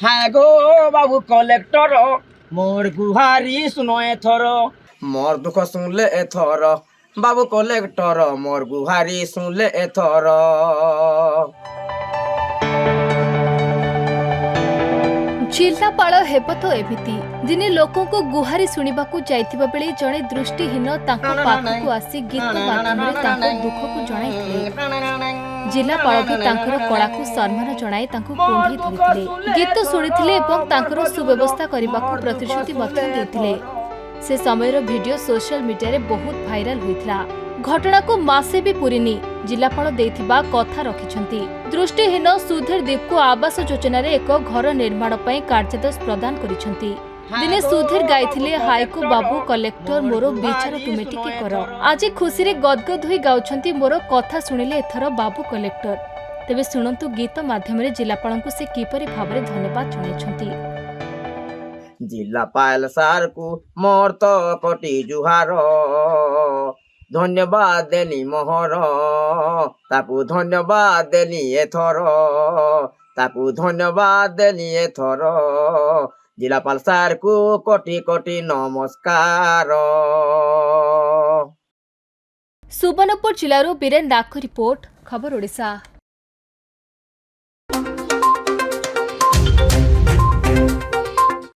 হ্যাঁ গো বাবু কলেক্টর মোর গুহারি শুনো এথর মোর দুঃখ শুনলে এথর বাবু কলেক্টর মোর গুহারি শুনলে এথর जिलापाल हेब तो एमिति दिने लोकों को गुहारी सुनिबाकू जाइथिबा बेले जणे दृष्टिहीन तांको पाखकू आसी गीत माध्यमरे तांको दुखकू जणाइथिले। जिलापाल भी तांकर कलाकू सम्मान जणाई तांको कुंढई धरिथिले, गीत शुणिथिले एवं तांकर सुव्यवस्था करिबाकू प्रतिश्रुति मध्य देथिले। से समयर वीडियो सोशल मीडिया रे बहुत भाइराल होइथिला। घटना को मासे भी पूरीनी जिलापाल देथिबा कथा रखिछंती। दृष्टिहीन सुधीर दीप को आवास योजना रे एक घर निर्माण पई कार्यादेश प्रदान करिछंती। दिने सुधीर गाइथिले हायको बाबू कलेक्टर मोरो विचार तुमे टिके कर। आज खुशी रे गदगद होई गाउछंती मोरो कथा सुनिले एथर बाबू कलेक्टर। तेबे सुनंतु गीत माध्यम रे जिलापालंकु से किपरि भाबरे धन्यवाद जणाइछंती। जिलापाल सार को मोर तो कोटी जुहार धन्यवाद देनी मोहर ताकू धन्यवाद देनी एथर ताकू धन्यवाद देनी एथर जिलापाल सार को कोटी कोटी नमस्कार। सुवर्णपुर जिल्लारो बीरेन डाक रिपोर्ट खबर ओडिशा।